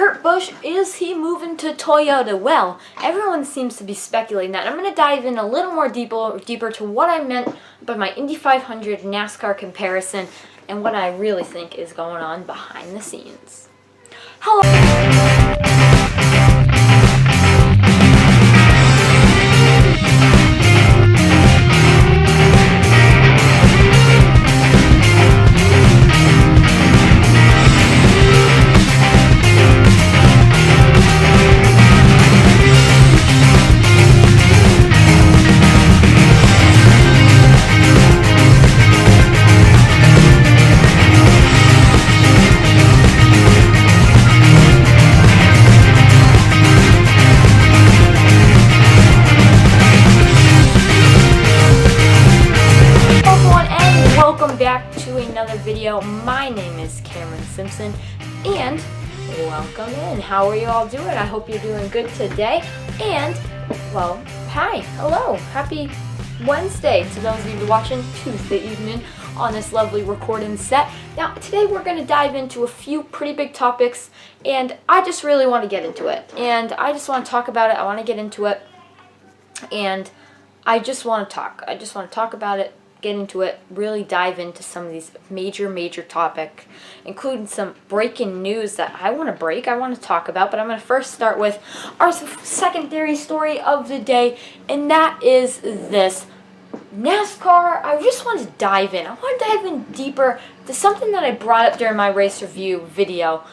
Kurt Busch, is he moving to Toyota? Well, everyone seems to be speculating that. I'm going to dive in a little more deeper to what I meant by my Indy 500 NASCAR comparison and what I really think is going on behind the scenes. Hello! Back to another video. My name is Cameron Simpson and welcome in. How are you all doing? I hope you're doing good today. And well, hi, hello, happy Wednesday to those of you watching Tuesday evening on this lovely recording set. Now today we're going to dive into a few pretty big topics and I just really want to get into it, and I just want to talk about it. I want to get into it and I just want to talk about it, get into it, really dive into some of these major topic, including some breaking news that I want to talk about. But I'm going to first start with our secondary story of the day, and that is this NASCAR. I just want to dive in. I want to dive in deeper to something that I brought up during my race review video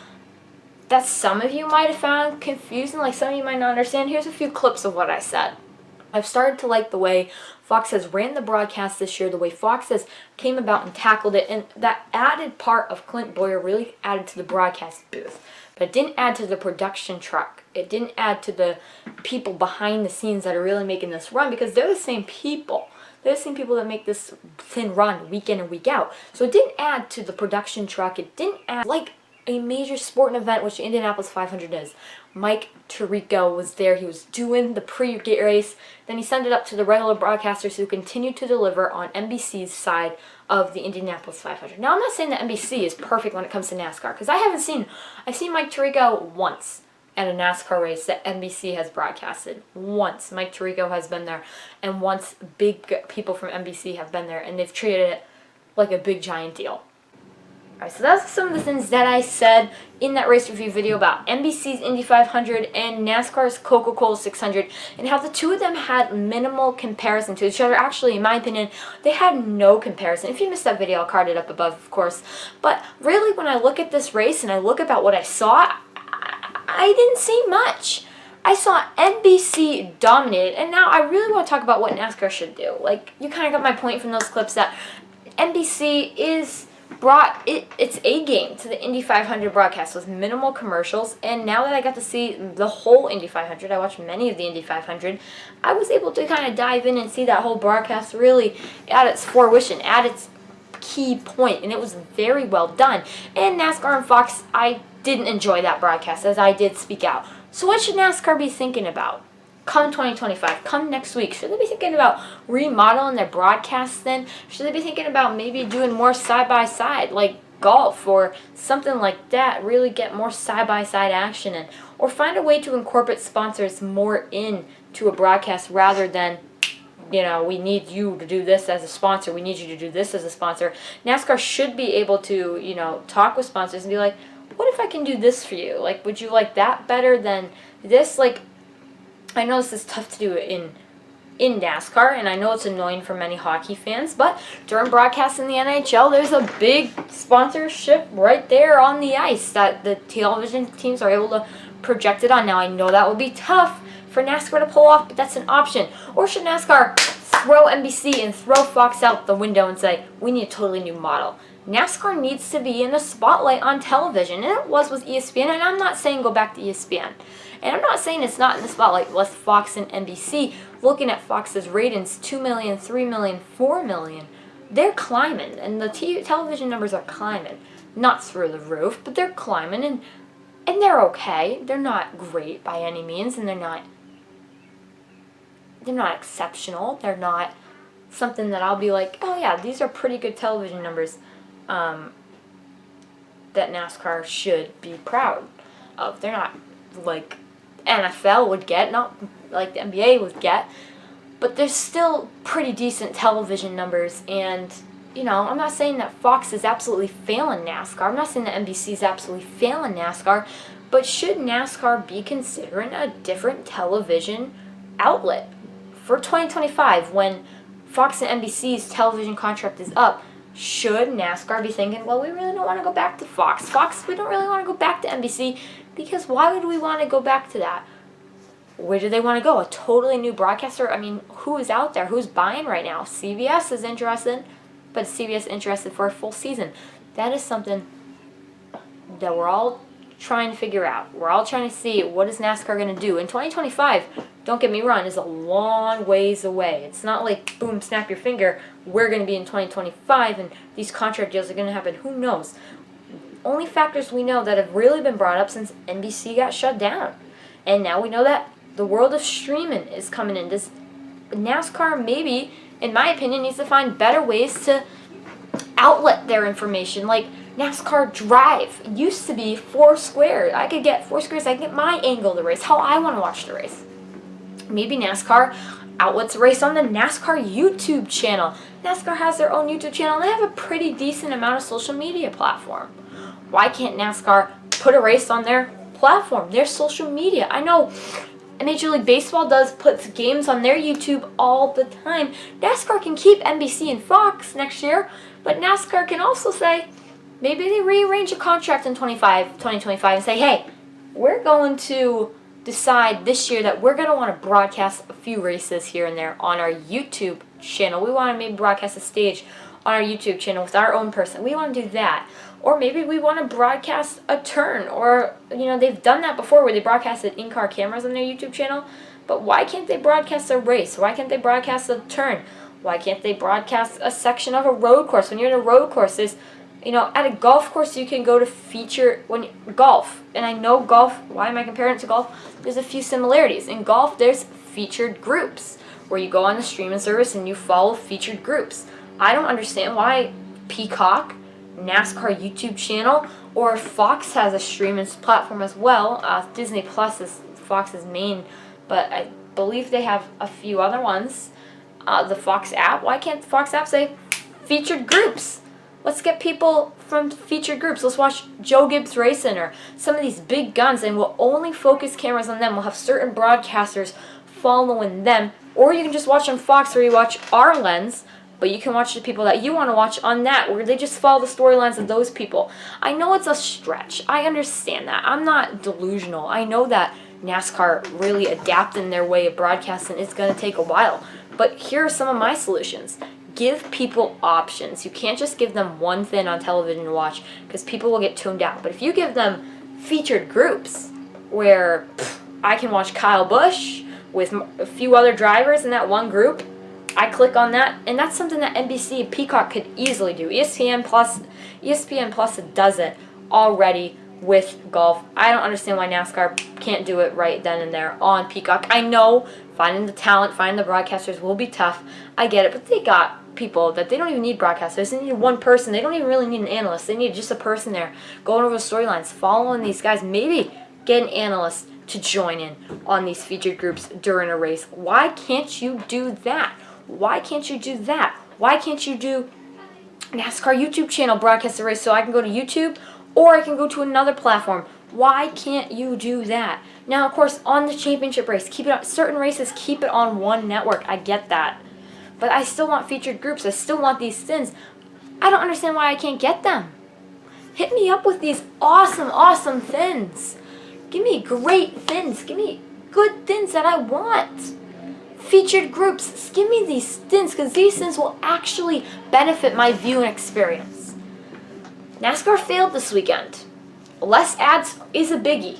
that some of you might have found confusing, like some of you might not understand. Here's a few clips of what I said. I've started to like the way Fox has ran the broadcast this year, the way Fox has came about and tackled it, and that added part of Clint Boyer really added to the broadcast booth. But it didn't add to the production truck. It didn't add to the people behind the scenes that are really making this run, because they're the same people. They're the same people that make this thing run week in and week out. So it didn't add to the production truck. It didn't add like a major sporting event, which the Indianapolis 500 is. Mike Tirico was there. He was doing the pre-race. Then he sent it up to the regular broadcasters who continued to deliver on NBC's side of the Indianapolis 500. Now, I'm not saying that NBC is perfect when it comes to NASCAR, because I've seen Mike Tirico once at a NASCAR race that NBC has broadcasted. Once Mike Tirico has been there, and once big people from NBC have been there, and they've treated it like a big giant deal. Alright, so that's some of the things that I said in that race review video about NBC's Indy 500 and NASCAR's Coca-Cola 600, and how the two of them had minimal comparison to each other. Actually, in my opinion, they had no comparison. If you missed that video, I'll card it up above, of course. But really, when I look at this race and I look about what I saw, I didn't see much. I saw NBC dominated, and now I really want to talk about what NASCAR should do. Like, you kind of got my point from those clips that NBC brought its A game to the Indy 500 broadcast with minimal commercials, and now that I got to see the whole Indy 500, I watched many of the Indy 500, I was able to kind of dive in and see that whole broadcast really at its fruition, at its key point, and it was very well done. And NASCAR and Fox, I didn't enjoy that broadcast, as I did speak out. So what should NASCAR be thinking about come 2025, come next week? Should they be thinking about remodeling their broadcasts then? Should they be thinking about maybe doing more side-by-side, like golf or something like that, really get more side-by-side action in? Or find a way to incorporate sponsors more into a broadcast rather than, you know, we need you to do this as a sponsor, we need you to do this as a sponsor. NASCAR should be able to, you know, talk with sponsors and be like, what if I can do this for you? Like, would you like that better than this? Like, I know this is tough to do in NASCAR, and I know it's annoying for many hockey fans, but during broadcasts in the NHL, there's a big sponsorship right there on the ice that the television teams are able to project it on. Now, I know that will be tough for NASCAR to pull off, but that's an option. Or should NASCAR throw NBC and throw Fox out the window and say, we need a totally new model? NASCAR needs to be in the spotlight on television, and it was with ESPN, and I'm not saying go back to ESPN. And I'm not saying it's not in the spotlight with Fox and NBC. Looking at Fox's ratings, 2 million, 3 million, 4 million, they're climbing, and the television numbers are climbing. Not through the roof, but they're climbing, and they're okay. They're not great by any means, and they're not exceptional. They're not something that I'll be like, oh yeah, these are pretty good television numbers that NASCAR should be proud of. They're not like NFL would get, not like the NBA would get, but there's still pretty decent television numbers. And I'm not saying that Fox is absolutely failing NASCAR. I'm not saying that NBC is absolutely failing NASCAR, but should NASCAR be considering a different television outlet for 2025 when Fox and NBC's television contract is up? Should NASCAR be thinking, well, we really don't want to go back to Fox. Fox, we don't really want to go back to NBC, because why would we want to go back to that? Where do they want to go? A totally new broadcaster? I mean, who is out there? Who's buying right now? CBS is interested, but is CBS interested for a full season? That is something that we're all trying to figure out. We're all trying to see, what is NASCAR going to do? In 2025, don't get me wrong, is a long ways away. It's not like, boom, snap your finger, we're going to be in 2025 and these contract deals are going to happen. Who knows? Only factors we know that have really been brought up since NBC got shut down. And now we know that the world of streaming is coming in. Does NASCAR maybe, in my opinion, needs to find better ways to outlet their information? Like NASCAR Drive used to be Foursquare. I could get Foursquares, I could get my angle of the race, how I want to watch the race. Maybe NASCAR outlets the race on the NASCAR YouTube channel. NASCAR has their own YouTube channel, and they have a pretty decent amount of social media platform. Why can't NASCAR put a race on their platform, their social media? I know Major League Baseball puts games on their YouTube all the time. NASCAR can keep NBC and Fox next year, but NASCAR can also say, maybe they rearrange a contract in 2025 and say, hey, we're going to decide this year that we're going to want to broadcast a few races here and there on our YouTube channel. We want to maybe broadcast a stage on our YouTube channel with our own person. We want to do that. Or maybe we want to broadcast a turn. Or, they've done that before where they broadcasted in-car cameras on their YouTube channel. But why can't they broadcast a race? Why can't they broadcast a turn? Why can't they broadcast a section of a road course? When you're in a road course, there's, at a golf course you can go to feature golf. And I know golf, why am I comparing it to golf? There's a few similarities. In golf, there's featured groups where you go on the streaming service and you follow featured groups. I don't understand why Peacock, NASCAR YouTube channel, or Fox has a streaming platform as well. Disney Plus is Fox's main, but I believe they have a few other ones. The Fox app, why can't the Fox app say featured groups? Let's get people from featured groups. Let's watch Joe Gibbs Racing or some of these big guns, and we'll only focus cameras on them. We'll have certain broadcasters following them, or you can just watch on Fox where you watch our lens, but you can watch the people that you want to watch on that, where they just follow the storylines of those people. I know it's a stretch. I understand that. I'm not delusional. I know that NASCAR really adapting their way of broadcasting is going to take a while. But here are some of my solutions. Give people options. You can't just give them one thing on television to watch, because people will get tuned out. But if you give them featured groups where I can watch Kyle Busch with a few other drivers in that one group, I click on that, and that's something that NBC and Peacock could easily do. ESPN Plus does it already with golf. I don't understand why NASCAR can't do it right then and there on Peacock. I know finding the talent, finding the broadcasters will be tough. I get it, but they got people that they don't even need broadcasters. They need one person. They don't even really need an analyst. They need just a person there going over the storylines, following these guys. Maybe get an analyst to join in on these featured groups during a race. Why can't you do that? Why can't you do that? Why can't you do NASCAR YouTube channel broadcast the race so I can go to YouTube or I can go to another platform? Why can't you do that? Now, of course, on the championship race, keep it on certain races, keep it on one network. I get that. But I still want featured groups. I still want these things. I don't understand why I can't get them. Hit me up with these awesome things. Give me great things. Give me good things that I want. Featured groups, give me these stints, because these stints will actually benefit my viewing experience. NASCAR failed this weekend. Less ads is a biggie,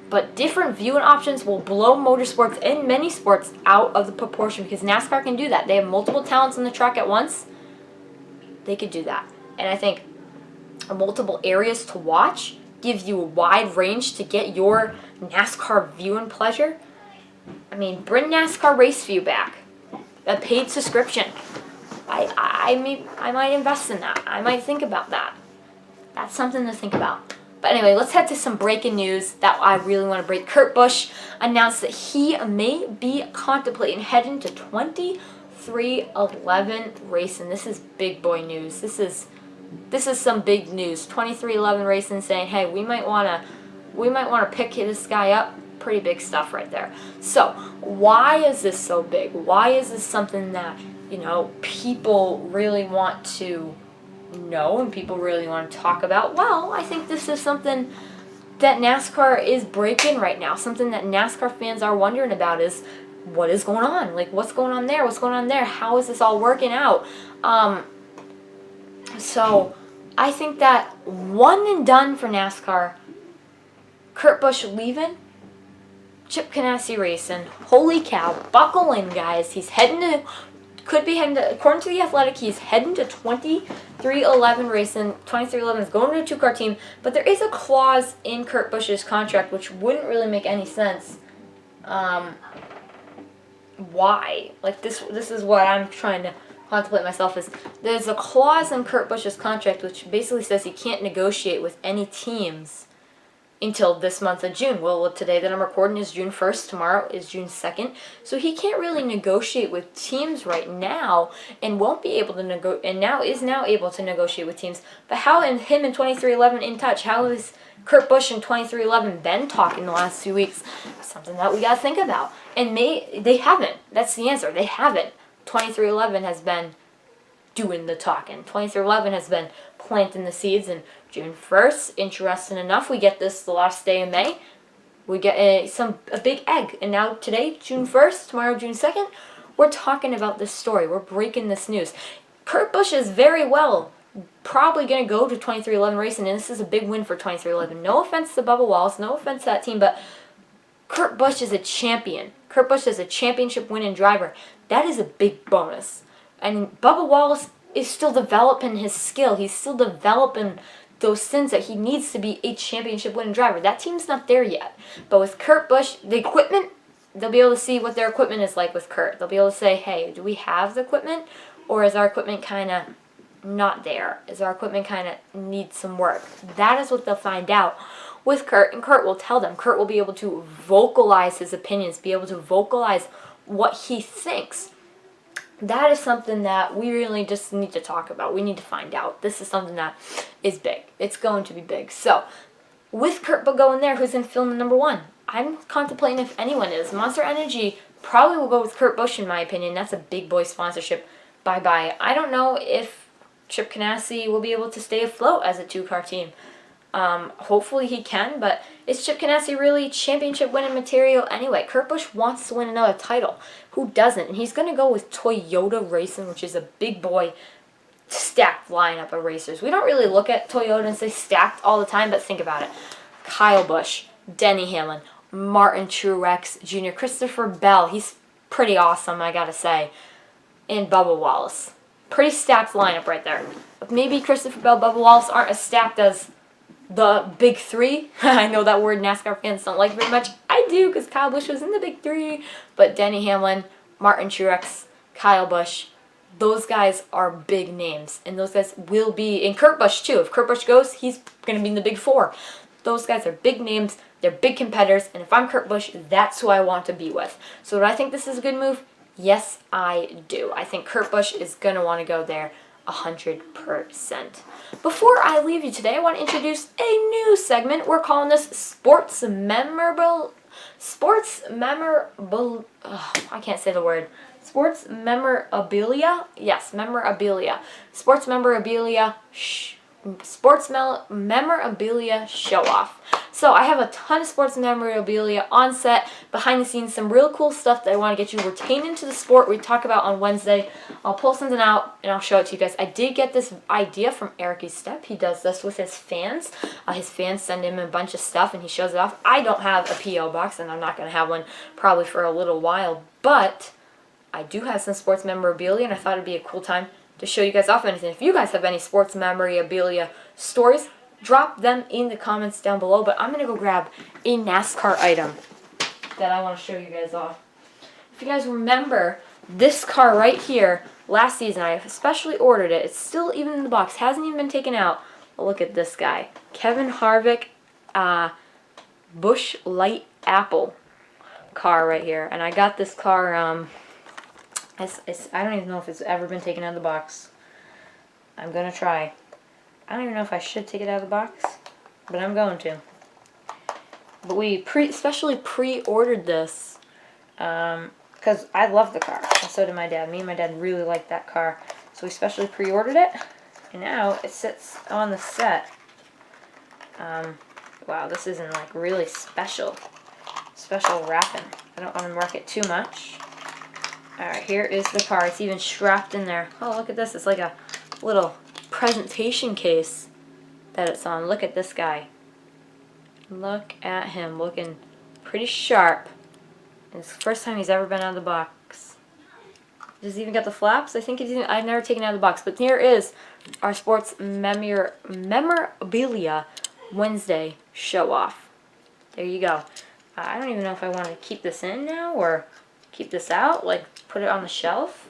but different viewing options will blow motorsports and many sports out of the proportion, because NASCAR can do that. They have multiple talents on the track at once. They could do that. And I think multiple areas to watch gives you a wide range to get your NASCAR viewing pleasure. I mean, bring NASCAR Race View back. A paid subscription. I might invest in that. I might think about that. That's something to think about. But anyway, let's head to some breaking news that I really want to break. Kurt Busch announced that he may be contemplating heading to 2311 Racing. This is big boy news. This is some big news. 2311 Racing saying, hey, we might want to pick this guy up. Pretty big stuff right there. So why is this so big? Why is this something that, people really want to know and people really want to talk about? Well, I think this is something that NASCAR is breaking right now. Something that NASCAR fans are wondering about is, what is going on? Like, what's going on there? What's going on there? How is this all working out? So I think that one and done for NASCAR. Kurt Busch leaving, Chip Ganassi Racing. Holy cow, buckle in, guys. He's could be heading to, according to The Athletic, he's heading to 2311 Racing. 2311 is going to a two-car team, but there is a clause in Kurt Busch's contract which wouldn't really make any sense. Why? Like, this is what I'm trying to contemplate myself, is there's a clause in Kurt Busch's contract which basically says he can't negotiate with any teams until this month of June. Well, today that I'm recording is June 1st. Tomorrow is June 2nd. So he can't really negotiate with teams right now, and won't be able to is now able to negotiate with teams. But how him and 2311 in touch? How is Kurt Busch and 2311 been talking the last 2 weeks? Something that we got to think about. And they haven't. That's the answer. They haven't. 2311 has been doing the talking. 2311 has been planting the seeds, and June 1st, interesting enough, we get this the last day of May. We get a big egg. And now today, June 1st, tomorrow, June 2nd, we're talking about this story. We're breaking this news. Kurt Busch is very well probably going to go to 2311 Racing, and this is a big win for 2311. No offense to Bubba Wallace, no offense to that team, but Kurt Busch is a champion. Kurt Busch is a championship winning driver. That is a big bonus. And Bubba Wallace is still developing his skill. He's still developing those things that he needs to be a championship winning driver. That team's not there yet. But with Kurt Busch, the equipment, they'll be able to see what their equipment is like with Kurt. They'll be able to say, hey, do we have the equipment? Or is our equipment kind of not there? Is our equipment kind of need some work? That is what they'll find out with Kurt, and Kurt will tell them. Kurt will be able to vocalize his opinions, be able to vocalize what he thinks. That is something that we really just need to talk about. We need to find out. This is something that is big. It's going to be big. So, with Kurt going there, who's in film number one? I'm contemplating if anyone is. Monster Energy probably will go with Kurt Busch, in my opinion. That's a big boy sponsorship. Bye-bye. I don't know if Chip Ganassi will be able to stay afloat as a two-car team. Hopefully he can, but is Chip Ganassi really championship winning material anyway? Kurt Busch wants to win another title. Who doesn't? And he's going to go with Toyota Racing, which is a big boy stacked lineup of racers. We don't really look at Toyota and say stacked all the time, but think about it. Kyle Busch, Denny Hamlin, Martin Truex Jr., Christopher Bell. He's pretty awesome, I gotta say. And Bubba Wallace. Pretty stacked lineup right there. Maybe Christopher Bell, Bubba Wallace aren't as stacked as the big three. I know that word NASCAR fans don't like very much. I do, because Kyle Busch was in the big three. But Denny Hamlin, Martin Truex, Kyle Busch, those guys are big names. And those guys will be, and Kurt Busch too. If Kurt Busch goes, he's going to be in the big four. Those guys are big names. They're big competitors. And if I'm Kurt Busch, that's who I want to be with. So do I think this is a good move? Yes, I do. I think Kurt Busch is going to want to go there 100%. Before I leave you today, I want to introduce a new segment. We're calling this Sports Memorable. I can't say the word. Sports Memorabilia. Yes, Memorabilia. Sports Memorabilia. Memorabilia show off. So I have a ton of sports memorabilia on set, behind the scenes, some real cool stuff that I want to get you retained into the sport we talk about on Wednesday. I'll pull something out and I'll show it to you guys. I did get this idea from Eric Step. He does this with his fans. His fans send him a bunch of stuff and he shows it off. I don't have a P.O. box and I'm not going to have one probably for a little while, but I do have some sports memorabilia and I thought it'd be a cool time to show you guys off anything. If you guys have any sports memorabilia stories, drop them in the comments down below. But I'm going to go grab a NASCAR item that I want to show you guys off. If you guys remember this car right here, last season I especially ordered it. It's still even in the box, hasn't even been taken out. But look at this guy. Kevin Harvick Busch Light Apple car right here. And I got this car, I don't even know if it's ever been taken out of the box. I'm going to try. I don't even know if I should take it out of the box, but I'm going to. But we especially pre-ordered this because I love the car, and so did my dad. Me and my dad really liked that car, so we specially pre-ordered it, and now it sits on the set. Wow, this isn't like really special wrapping. I don't want to mark it too much. Alright, here is the car. It's even strapped in there. Oh, look at this. It's like a little presentation case that it's on. Look at this guy. Look at him, looking pretty sharp. It's the first time he's ever been out of the box. Does he even got the flaps? I think I've never taken it out of the box. But here is our sports memorabilia Wednesday show off. There you go. I don't even know if I want to keep this in now or keep this out. Like, put it on the shelf.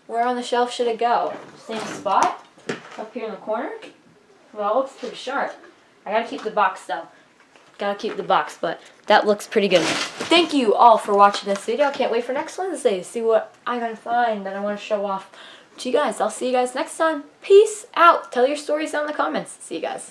Where on the shelf should it go? Same spot? Up here in the corner? Well, it looks pretty sharp. I gotta keep the box though. Gotta keep the box, but that looks pretty good. Thank you all for watching this video. I can't wait for next Wednesday to see what I gotta find that I want to show off to you guys. I'll see you guys next time. Peace out. Tell your stories down in the comments. See you guys.